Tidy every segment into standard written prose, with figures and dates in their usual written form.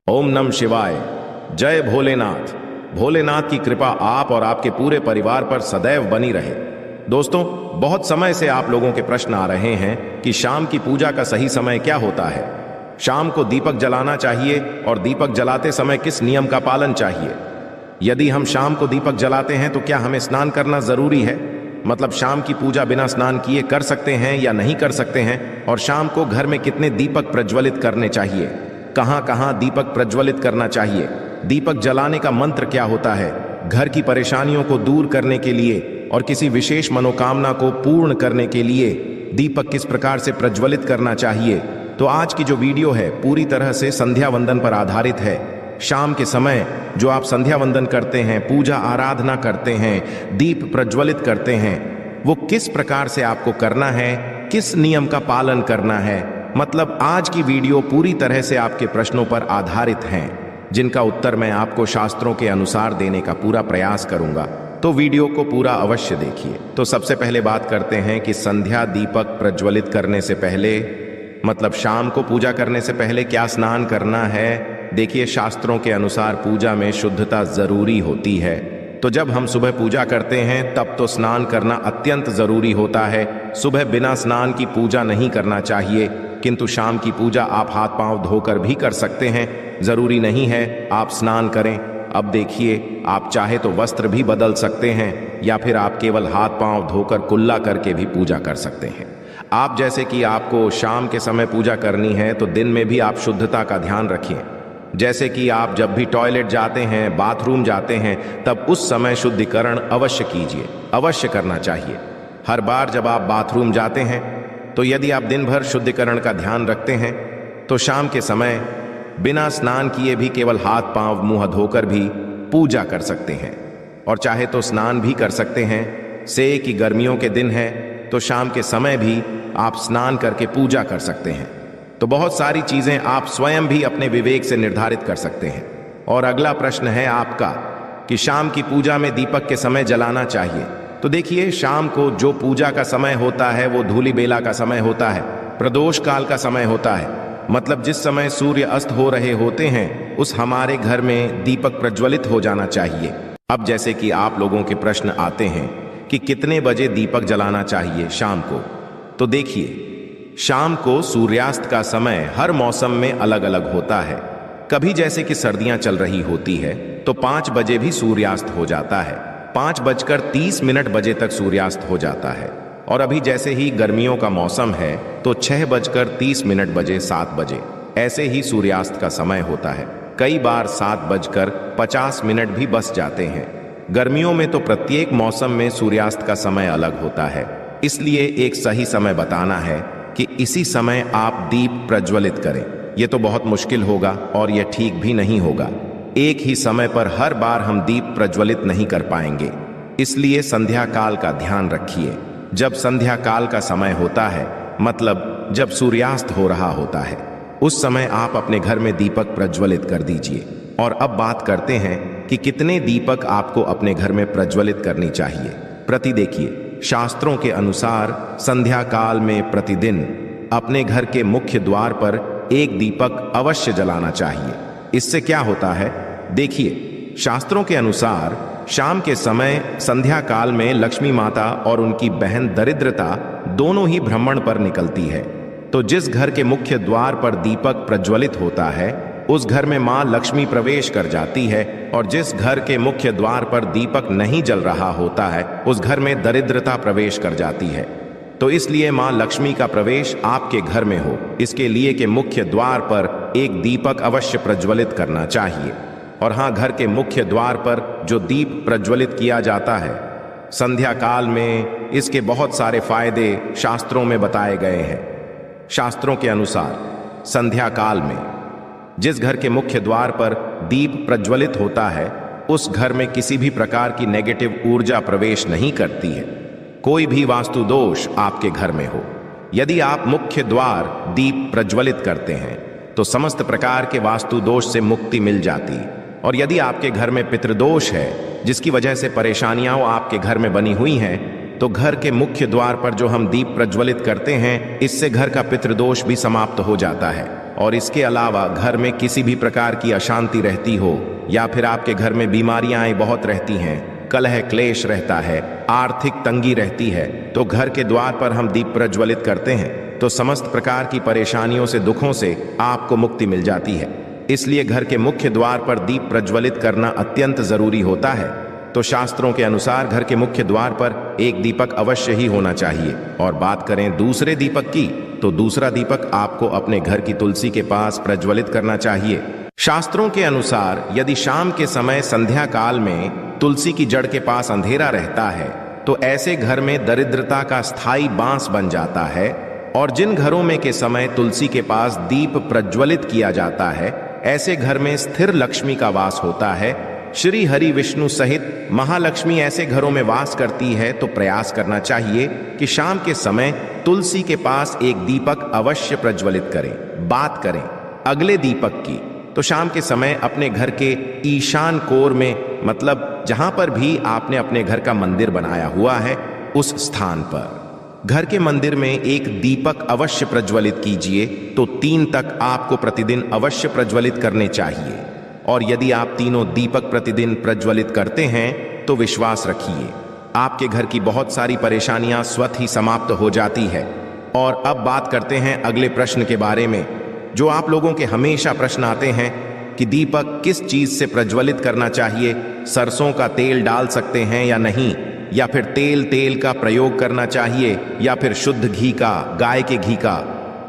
ओम नम शिवाय। जय भोलेनाथ। भोलेनाथ की कृपा आप और आपके पूरे परिवार पर सदैव बनी रहे। दोस्तों, बहुत समय से आप लोगों के प्रश्न आ रहे हैं कि शाम की पूजा का सही समय क्या होता है। शाम को दीपक जलाना चाहिए और दीपक जलाते समय किस नियम का पालन चाहिए। यदि हम शाम को दीपक जलाते हैं तो क्या हमें स्नान करना जरूरी है, मतलब शाम की पूजा बिना स्नान किए कर सकते हैं या नहीं कर सकते हैं। और शाम को घर में कितने दीपक प्रज्वलित करने चाहिए, कहां कहां दीपक प्रज्वलित करना चाहिए, दीपक जलाने का मंत्र क्या होता है, घर की परेशानियों को दूर करने के लिए और किसी विशेष मनोकामना को पूर्ण करने के लिए दीपक किस प्रकार से प्रज्वलित करना चाहिए। तो आज की जो वीडियो है पूरी तरह से संध्या वंदन पर आधारित है। शाम के समय जो आप संध्या वंदन करते हैं, पूजा आराधना करते हैं, दीप प्रज्वलित करते हैं, वो किस प्रकार से आपको करना है, किस नियम का पालन करना है। मतलब आज की वीडियो पूरी तरह से आपके प्रश्नों पर आधारित हैं, जिनका उत्तर मैं आपको शास्त्रों के अनुसार देने का पूरा प्रयास करूंगा। तो वीडियो को पूरा अवश्य देखिए। तो सबसे पहले बात करते हैं कि संध्या दीपक प्रज्वलित करने से पहले, मतलब शाम को पूजा करने से पहले क्या स्नान करना है। देखिए, शास्त्रों के अनुसार पूजा में शुद्धता जरूरी होती है। तो जब हम सुबह पूजा करते हैं तब तो स्नान करना अत्यंत जरूरी होता है। सुबह बिना स्नान की पूजा नहीं करना चाहिए, किंतु शाम की पूजा आप हाथ पांव धोकर भी कर सकते हैं। जरूरी नहीं है आप स्नान करें। अब देखिए, आप चाहे तो वस्त्र भी बदल सकते हैं या फिर आप केवल हाथ पांव धोकर कुल्ला करके भी पूजा कर सकते हैं। आप जैसे कि आपको शाम के समय पूजा करनी है तो दिन में भी आप शुद्धता का ध्यान रखिए। जैसे कि आप जब भी टॉयलेट जाते हैं, बाथरूम जाते हैं, तब उस समय शुद्धिकरण अवश्य कीजिए, अवश्य करना चाहिए। हर बार जब आप बाथरूम जाते हैं तो यदि आप दिन भर शुद्धिकरण का ध्यान रखते हैं तो शाम के समय बिना स्नान किए भी केवल हाथ पांव मुंह धोकर भी पूजा कर सकते हैं। और चाहे तो स्नान भी कर सकते हैं। से कि गर्मियों के दिन है तो शाम के समय भी आप स्नान करके पूजा कर सकते हैं। तो बहुत सारी चीजें आप स्वयं भी अपने विवेक से निर्धारित कर सकते हैं। और अगला प्रश्न है आपका कि शाम की पूजा में दीपक के समय जलाना चाहिए। तो देखिए, शाम को जो पूजा का समय होता है वो धूलि बेला का समय होता है, प्रदोष काल का समय होता है। मतलब जिस समय सूर्य अस्त हो रहे होते हैं उस हमारे घर में दीपक प्रज्वलित हो जाना चाहिए। अब जैसे कि आप लोगों के प्रश्न आते हैं कि कितने बजे दीपक जलाना चाहिए शाम को। तो देखिए, शाम को सूर्यास्त का समय हर मौसम में अलग अलग होता है। कभी जैसे कि सर्दियां चल रही होती है तो 5 बजे भी सूर्यास्त हो जाता है, 5:30 बजे तक सूर्यास्त हो जाता है। और अभी जैसे ही गर्मियों का मौसम है तो 6:30 बजे, 7 बजे ऐसे ही सूर्यास्त का समय होता है। कई बार 7:50 भी बस जाते हैं। गर्मियों में तो प्रत्येक मौसम में सूर्यास्त का समय अलग होता है, इसलिए एक सही समय बताना है कि इसी समय आप दीप प्रज्वलित करें। यह तो बहुत मुश्किल होगा और यह ठीक भी नहीं होगा। एक ही समय पर हर बार हम दीप प्रज्वलित नहीं कर पाएंगे, इसलिए संध्या काल का ध्यान रखिए। जब संध्या काल का समय होता है, मतलब जब सूर्यास्त हो रहा होता है, उस समय आप अपने घर में दीपक प्रज्वलित कर दीजिए। और अब बात करते हैं कि कितने दीपक आपको अपने घर में प्रज्वलित करनी चाहिए। प्रति देखिए, शास्त्रों के अनुसार संध्या काल में प्रतिदिन अपने घर के मुख्य द्वार पर एक दीपक अवश्य जलाना चाहिए। इससे क्या होता है, देखिए, शास्त्रों के अनुसार शाम के समय संध्या काल में लक्ष्मी माता और उनकी बहन दरिद्रता दोनों ही भ्रमण पर निकलती है। तो जिस घर के मुख्य द्वार पर दीपक प्रज्वलित होता है उस घर में मां लक्ष्मी प्रवेश कर जाती है, और जिस घर के मुख्य द्वार पर दीपक नहीं जल रहा होता है उस घर में दरिद्रता प्रवेश कर जाती है। तो इसलिए मां लक्ष्मी का प्रवेश आपके घर में हो, इसके लिए कि मुख्य द्वार पर एक दीपक अवश्य प्रज्वलित करना चाहिए। और हाँ, घर के मुख्य द्वार पर जो दीप प्रज्वलित किया जाता है संध्या काल में, इसके बहुत सारे फायदे शास्त्रों में बताए गए हैं। शास्त्रों के अनुसार संध्या काल में जिस घर के मुख्य द्वार पर दीप प्रज्वलित होता है उस घर में किसी भी प्रकार की नेगेटिव ऊर्जा प्रवेश नहीं करती है। कोई भी वास्तु दोष आपके घर में हो, यदि आप मुख्य द्वार दीप प्रज्वलित करते हैं तो समस्त प्रकार के वास्तु दोष से मुक्ति मिल जाती। और यदि आपके घर में पितृदोष है जिसकी वजह से परेशानियां आपके घर में बनी हुई हैं, तो घर के मुख्य द्वार पर जो हम दीप प्रज्वलित करते हैं इससे घर का पितृदोष भी समाप्त हो जाता है। और इसके अलावा घर में किसी भी प्रकार की अशांति रहती हो या फिर आपके घर में बीमारियां बहुत रहती हैं, कलह क्लेश रहता है, आर्थिक तंगी रहती है, तो घर के द्वार पर हम दीप प्रज्वलित करते हैं तो समस्त प्रकार की परेशानियों से, दुखों से आपको मुक्ति मिल जाती है। इसलिए घर के मुख्य द्वार पर दीप प्रज्वलित करना अत्यंत जरूरी होता है। तो शास्त्रों के अनुसार घर के मुख्य द्वार पर एक दीपक अवश्य ही होना चाहिए। और बात करें दूसरे दीपक की, तो दूसरा दीपक आपको अपने घर की तुलसी के पास प्रज्वलित करना चाहिए। शास्त्रों के अनुसार यदि शाम के समय संध्या काल में तुलसी की जड़ के पास अंधेरा रहता है तो ऐसे घर में दरिद्रता का स्थायी बांस बन जाता है। और जिन घरों में के समय तुलसी के पास दीप प्रज्वलित किया जाता है, ऐसे घर में स्थिर लक्ष्मी का वास होता है। श्री हरि विष्णु सहित महालक्ष्मी ऐसे घरों में वास करती है। तो प्रयास करना चाहिए कि शाम के समय तुलसी के पास एक दीपक अवश्य प्रज्वलित करें। बात करें अगले दीपक की, तो शाम के समय अपने घर के ईशान कोर में, मतलब जहां पर भी आपने अपने घर का मंदिर बनाया हुआ है, उस स्थान पर घर के मंदिर में एक दीपक अवश्य प्रज्वलित कीजिए। तो 3 तक आपको प्रतिदिन अवश्य प्रज्वलित करने चाहिए। और यदि आप तीनों दीपक प्रतिदिन प्रज्वलित करते हैं तो विश्वास रखिए आपके घर की बहुत सारी परेशानियां स्वतः ही समाप्त हो जाती है। और अब बात करते हैं अगले प्रश्न के बारे में, जो आप लोगों के हमेशा प्रश्न आते हैं कि दीपक किस चीज से प्रज्वलित करना चाहिए, सरसों का तेल डाल सकते हैं या नहीं, या फिर तेल का प्रयोग करना चाहिए, या फिर शुद्ध घी का, गाय के घी का,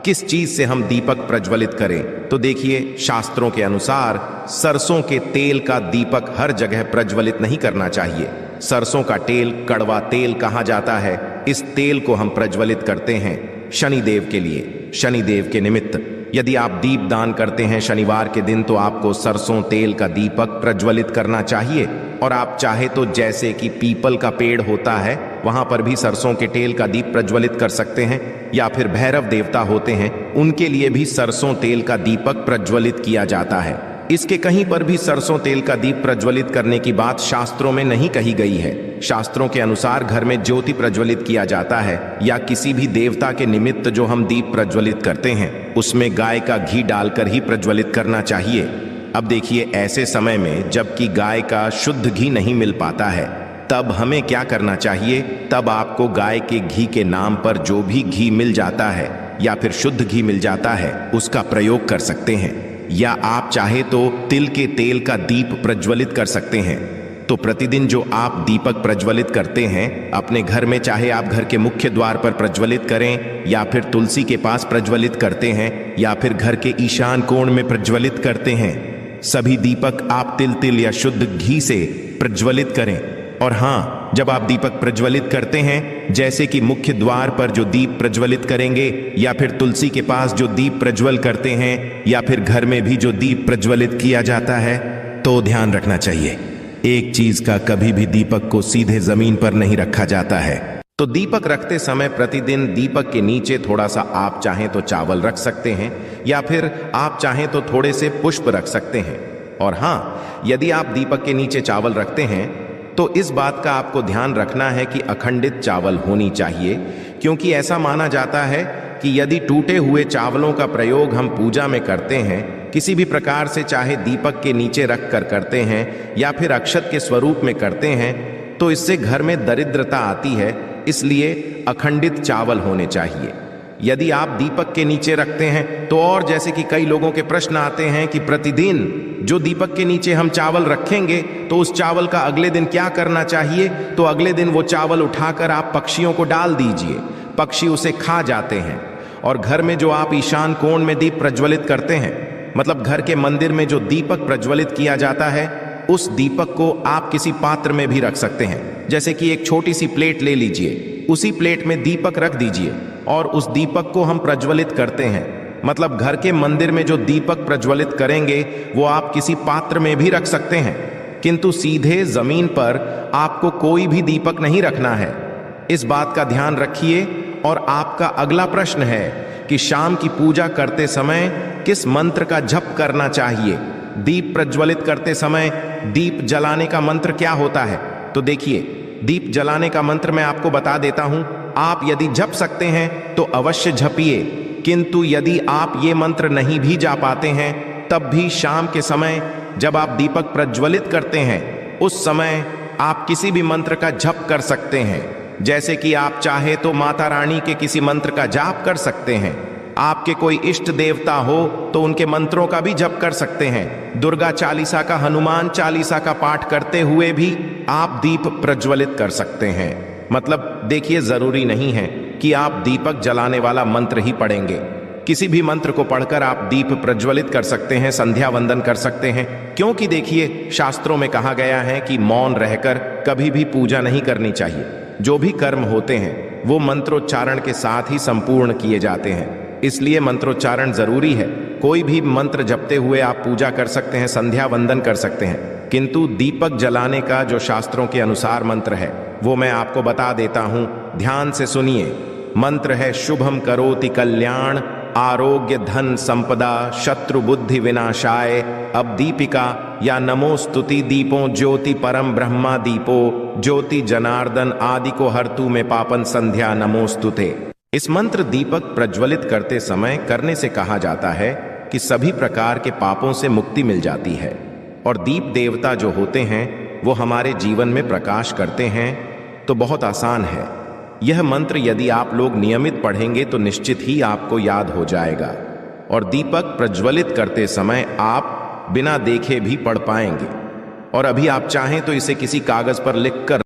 किस चीज से हम दीपक प्रज्वलित करें। तो देखिए, शास्त्रों के अनुसार सरसों के तेल का दीपक हर जगह प्रज्वलित नहीं करना चाहिए। सरसों का तेल कड़वा तेल कहा जाता है। इस तेल को हम प्रज्वलित करते हैं शनिदेव के लिए, शनिदेव के निमित्त। यदि आप दीप दान करते हैं शनिवार के दिन तो आपको सरसों तेल का दीपक प्रज्वलित करना चाहिए। और आप चाहे तो जैसे कि पीपल का पेड़ होता है वहां पर भी सरसों के तेल का दीप प्रज्वलित कर सकते हैं, या फिर भैरव देवता होते हैं उनके लिए भी सरसों तेल का दीपक प्रज्वलित किया जाता है। इसके कहीं पर भी सरसों तेल का दीप प्रज्वलित करने की बात शास्त्रों में नहीं कही गई है। शास्त्रों के अनुसार घर में ज्योति प्रज्वलित किया जाता है या किसी भी देवता के निमित्त जो हम दीप प्रज्वलित करते हैं उसमें गाय का घी डालकर ही प्रज्वलित करना चाहिए। अब देखिए, ऐसे समय में जबकि गाय का शुद्ध घी नहीं मिल पाता है तब हमें क्या करना चाहिए। तब आपको गाय के घी के नाम पर जो भी घी मिल जाता है या फिर शुद्ध घी मिल जाता है उसका प्रयोग कर सकते हैं, या आप चाहे तो तिल के तेल का दीप प्रज्वलित कर सकते हैं। तो प्रतिदिन जो आप दीपक प्रज्वलित करते हैं अपने घर में, चाहे आप घर के मुख्य द्वार पर प्रज्वलित करें या फिर तुलसी के पास प्रज्वलित करते हैं या फिर घर के ईशान कोण में प्रज्वलित करते हैं, सभी दीपक आप तिल या शुद्ध घी से प्रज्वलित करें। और हाँ, जब आप दीपक प्रज्वलित करते हैं, जैसे कि मुख्य द्वार पर जो दीप प्रज्वलित करेंगे या फिर तुलसी के पास जो दीप प्रज्वल करते हैं या फिर घर में भी जो दीप प्रज्वलित किया जाता है, तो ध्यान रखना चाहिए एक चीज का, कभी भी दीपक को सीधे जमीन पर नहीं रखा जाता है। तो दीपक रखते समय प्रतिदिन दीपक के नीचे थोड़ा सा आप चाहें तो चावल रख सकते हैं या फिर आप चाहें तो थोड़े से पुष्प रख सकते हैं। और हाँ, यदि आप दीपक के नीचे चावल रखते हैं तो इस बात का आपको ध्यान रखना है कि अखंडित चावल होनी चाहिए, क्योंकि ऐसा माना जाता है कि यदि टूटे हुए चावलों का प्रयोग हम पूजा में करते हैं किसी भी प्रकार से, चाहे दीपक के नीचे रख कर करते हैं या फिर अक्षत के स्वरूप में करते हैं, तो इससे घर में दरिद्रता आती है। इसलिए अखंडित चावल होने चाहिए। यदि आप दीपक के नीचे रखते हैं तो, और जैसे कि कई लोगों के प्रश्न आते हैं कि प्रतिदिन जो दीपक के नीचे हम चावल रखेंगे तो उस चावल का अगले दिन क्या करना चाहिए। तो अगले दिन वो चावल उठाकर आप पक्षियों को डाल दीजिए, पक्षी उसे खा जाते हैं। और घर में जो आप ईशान कोण में दीप प्रज्वलित करते हैं, मतलब घर के मंदिर में जो दीपक प्रज्वलित किया जाता है, उस दीपक को आप किसी पात्र में भी रख सकते हैं। जैसे कि एक छोटी सी प्लेट ले लीजिए, उसी प्लेट में दीपक रख दीजिए और उस दीपक को हम प्रज्वलित करते हैं। मतलब घर के मंदिर में जो दीपक प्रज्वलित करेंगे वो आप किसी पात्र में भी रख सकते हैं, किंतु सीधे जमीन पर आपको कोई भी दीपक नहीं रखना है। इस बात का ध्यान रखिए। और आपका अगला प्रश्न है कि शाम की पूजा करते समय किस मंत्र का जप करना चाहिए। दीप प्रज्वलित करते समय दीप जलाने का मंत्र क्या होता है। तो देखिए, दीप जलाने का मंत्र मैं आपको बता देता हूं। आप यदि जप सकते हैं तो अवश्य जपिए, किंतु यदि आप ये मंत्र नहीं भी जा पाते हैं, तब भी शाम के समय जब आप दीपक प्रज्वलित करते हैं, उस समय आप किसी भी मंत्र का जप कर सकते हैं। जैसे कि आप चाहे तो माता रानी के किसी मंत्र का जाप कर सकते हैं। आपके कोई इष्ट देवता हो तो उनके मंत्रों का भी जप कर सकते हैं। दुर्गा चालीसा का, हनुमान चालीसा का पाठ करते हुए भी आप दीप प्रज्वलित कर सकते हैं। मतलब देखिए, जरूरी नहीं है कि आप दीपक जलाने वाला मंत्र ही पढ़ेंगे। किसी भी मंत्र को पढ़कर आप दीप प्रज्वलित कर सकते हैं, संध्या वंदन कर सकते हैं। क्योंकि देखिए, शास्त्रों में कहा गया है कि मौन रहकर कभी भी पूजा नहीं करनी चाहिए। जो भी कर्म होते हैं वो मंत्रोच्चारण के साथ ही संपूर्ण किए जाते हैं, इसलिए मंत्रोच्चारण जरूरी है। कोई भी मंत्र जपते हुए आप पूजा कर सकते हैं, संध्या वंदन कर सकते हैं, किंतु दीपक जलाने का जो शास्त्रों के अनुसार मंत्र है वो मैं आपको बता देता हूं, ध्यान से सुनिए। मंत्र है शुभम करोति कल्याण, आरोग्य धन संपदा, शत्रु बुद्धि विनाशाय, अब दीपिका या नमो स्तुति दीपो ज्योति परम ब्रह्मा दीपो, ज्योति जनार्दन आदि को हरतु में पापन संध्या नमोस्तुते। इस मंत्र दीपक प्रज्वलित करते समय करने से कहा जाता है कि सभी प्रकार के पापों से मुक्ति मिल जाती है और दीप देवता जो होते हैं वो हमारे जीवन में प्रकाश करते हैं। तो बहुत आसान है। यह मंत्र यदि आप लोग नियमित पढ़ेंगे तो निश्चित ही आपको याद हो जाएगा और दीपक प्रज्वलित करते समय आप बिना देखे भी पढ़ पाएंगे। और अभी आप चाहें तो इसे किसी कागज पर लिखकर